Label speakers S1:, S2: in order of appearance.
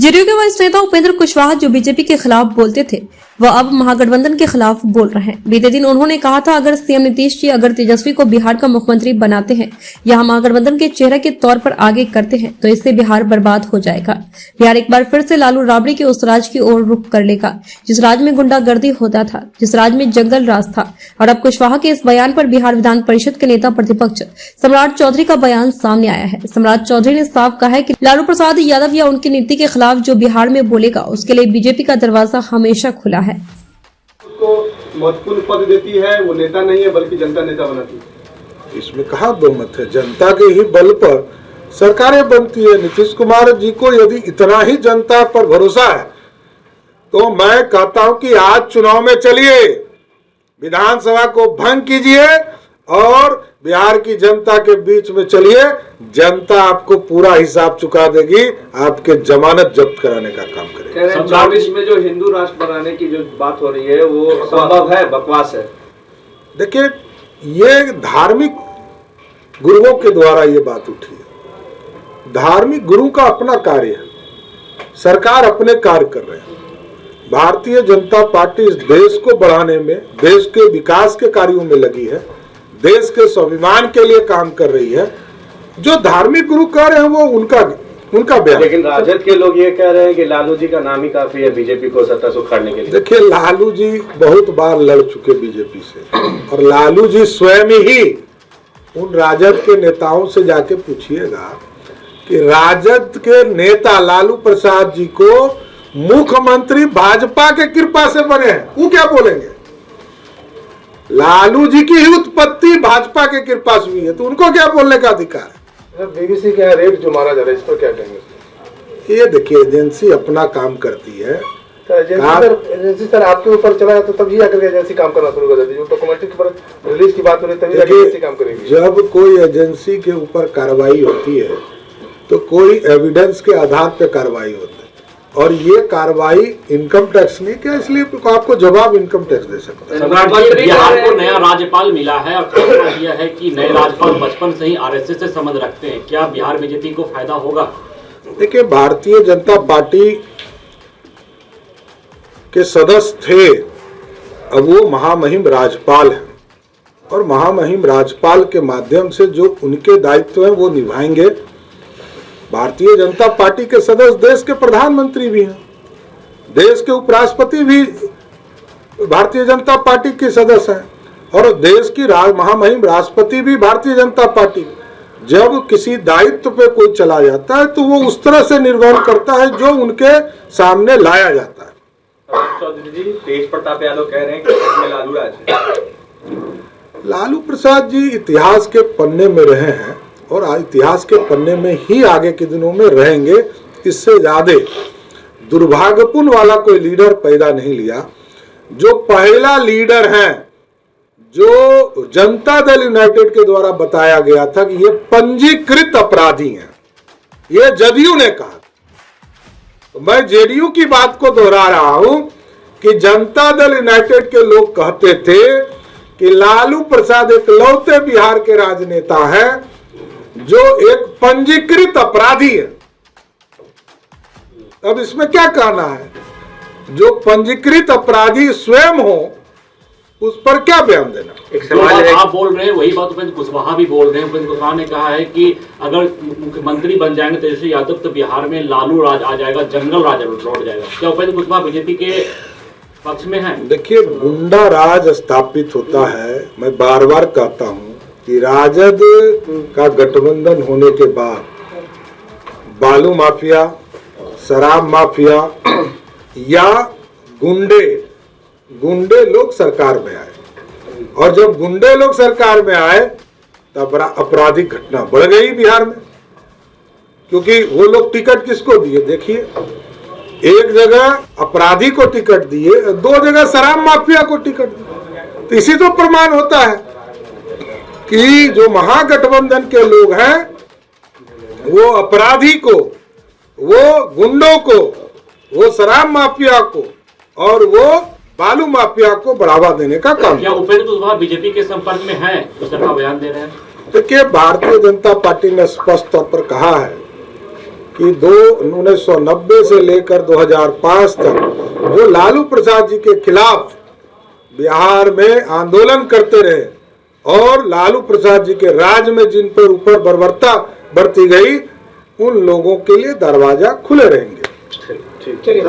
S1: JDU के वरिष्ठ नेता उपेंद्र कुशवाहा जो बीजेपी के खिलाफ बोलते थे वह अब महागठबंधन के खिलाफ बोल रहे हैं। बीते दिन उन्होंने कहा था अगर सीएम नीतीश जी अगर तेजस्वी को बिहार का मुख्यमंत्री बनाते हैं या महागठबंधन के चेहरे के तौर पर आगे करते हैं तो इससे बिहार बर्बाद हो जाएगा। बिहार एक बार फिर से लालू राबड़ी के उस राज की ओर रुख कर लेगा जिस राज में गुंडागर्दी होता था, जिस राज में जंगल राज था। और अब कुशवाहा के इस बयान पर बिहार विधान परिषद के नेता प्रतिपक्ष सम्राट चौधरी का बयान सामने आया है। सम्राट चौधरी ने साफ कहा है कि लालू प्रसाद यादव या उनकी नीति के खिलाफ जो बिहार में बोलेगा उसके लिए बीजेपी का दरवाजा हमेशा खुला है।
S2: उसको महत्वपूर्ण पद देती है, वो नेता नहीं है बल्कि जनता नेता बनाती है।
S3: इसमें कहाँ दो मत है, जनता के ही बल पर सरकारें बनती है। नीतीश कुमार जी को यदि इतना ही जनता पर भरोसा है तो मैं कहता हूं कि आज चुनाव में चलिए, विधानसभा को भंग कीजिए और बिहार की जनता के बीच में चलिए। जनता आपको पूरा हिसाब चुका देगी, आपके जमानत जब्त कराने का काम करेगी।
S2: 24 में जो हिंदू राष्ट्र बनाने की जो बात हो रही है वो संभव है, बकवास है।
S3: देखिए, ये धार्मिक गुरुओं के द्वारा ये बात उठी है। धार्मिक गुरु का अपना कार्य है, सरकार अपने कार्य कर रहे हैं। भारतीय जनता पार्टी इस देश को बढ़ाने में, देश के विकास के कार्यों में लगी है, देश के स्वाभिमान के लिए काम कर रही है। जो धार्मिक गुरु कह रहे हैं वो उनका बयान।
S2: लेकिन राजद के लोग ये कह रहे हैं कि लालू जी का नाम ही काफी है बीजेपी को सत्ता से उखाड़ने के लिए।
S3: देखिए, लालू जी बहुत बार लड़ चुके बीजेपी से और लालू जी स्वयं ही उन राजद के नेताओं से जाके पूछिएगा कि राजद के नेता लालू प्रसाद जी को मुख्यमंत्री भाजपा के कृपा से बने हैं, वो क्या बोलेंगे? लालू जी की ही उत्पत्ति भाजपा के कृपा से हुई है, तो उनको क्या बोलने का अधिकार है?
S2: बीबीसी का रेट जो मारा जा रहा है इस पर क्या कहेंगे?
S3: ये देखिए, एजेंसी अपना काम करती है।
S2: एजेंसी सर आपके ऊपर चला तो तभी आकर के एजेंसी काम करना शुरू कर देती है। जो डॉक्यूमेंट्री के ऊपर रिलीज की बात हो रही तभी एजेंसी काम करेगी।
S3: जब कोई एजेंसी के ऊपर कार्रवाई होती है तो कोई एविडेंस के आधार पर कार्रवाई होती है और ये कार्रवाई इनकम टैक्स नहीं क्या, इसलिए आपको जवाब इनकम टैक्स दे सकता है।
S4: बिहार को नया राज्यपाल मिला है और यह है कि नए राज्यपाल बचपन से ही आरएसएस से संबंध रखते हैं, क्या बिहार बीजेपी को फायदा होगा?
S3: देखिए, भारतीय जनता पार्टी के सदस्य थे, अब वो महामहिम राज्यपाल हैं और महामहिम राज्यपाल के माध्यम से जो उनके दायित्व हैं वो निभाएंगे। भारतीय जनता पार्टी के सदस्य देश के प्रधानमंत्री भी हैं, देश के उपराष्ट्रपति भी भारतीय जनता पार्टी के सदस्य हैं और देश की महामहिम राष्ट्रपति भी भारतीय जनता पार्टी। जब किसी दायित्व पे कोई चला जाता है तो वो उस तरह से निर्वहन करता है जो उनके सामने लाया जाता है।
S2: चौधरी जी, तेज प्रताप यादव कह रहे हैं कि लालू राज है।
S3: लालू प्रसाद जी इतिहास के पन्ने में रहे हैं और इतिहास के पन्ने में ही आगे के दिनों में रहेंगे। इससे ज्यादा दुर्भाग्यपूर्ण वाला कोई लीडर पैदा नहीं लिया। जो पहला लीडर है जो जनता दल यूनाइटेड के द्वारा बताया गया था कि ये पंजीकृत अपराधी हैं, ये जदयू ने कहा। तो मैं जेडीयू की बात को दोहरा रहा हूं कि जनता दल यूनाइटेड के लोग कहते थे कि लालू प्रसाद एक लौते बिहार के राजनेता हैं जो एक पंजीकृत अपराधी है। अब इसमें क्या कहना है? जो पंजीकृत अपराधी स्वयं हो उस पर क्या बयान देना?
S4: एक सवाल है, आप बोल रहे हैं वही बात उपेंद्र कुशवाहा भी बोल रहे हैं। उपेंद्र कुशवाहा ने कहा है कि अगर मुख्यमंत्री बन जाएंगे तेजस्वी यादव तो बिहार में लालू राज आ जाएगा, जंगल राज लौट जाएगा। क्या उपेंद्र कुशवाहा बीजेपी के पक्ष में है? देखिए,
S3: गुंडा राज स्थापित होता है। मैं बार बार कहता हूं कि राजद का गठबंधन होने के बाद बालू माफिया, शराब माफिया या गुंडे लोग सरकार में आए और जब गुंडे लोग सरकार में आए तब आपराधिक घटना बढ़ गई बिहार में, क्योंकि वो लोग टिकट किसको दिए? देखिए, एक जगह अपराधी को टिकट दिए, दो जगह शराब माफिया को टिकट दिए। तो इसी तो प्रमाण होता है कि जो महागठबंधन के लोग हैं वो अपराधी को, वो गुंडों को, वो शराब माफिया को और वो बालू माफिया को बढ़ावा देने का काम।
S4: क्या उपेंद्र कुशवाहा बीजेपी के संपर्क में है तो सरकार बयान दे रहे हैं?
S3: देखिए, भारतीय जनता पार्टी ने स्पष्ट तौर पर कहा है कि 1990 से लेकर 2005 तक जो लालू प्रसाद जी के खिलाफ बिहार में आंदोलन करते रहे और लालू प्रसाद जी के राज में जिन पर ऊपर बर्बरता बरती गई, उन लोगों के लिए दरवाजा खुले रहेंगे।
S2: ठीक।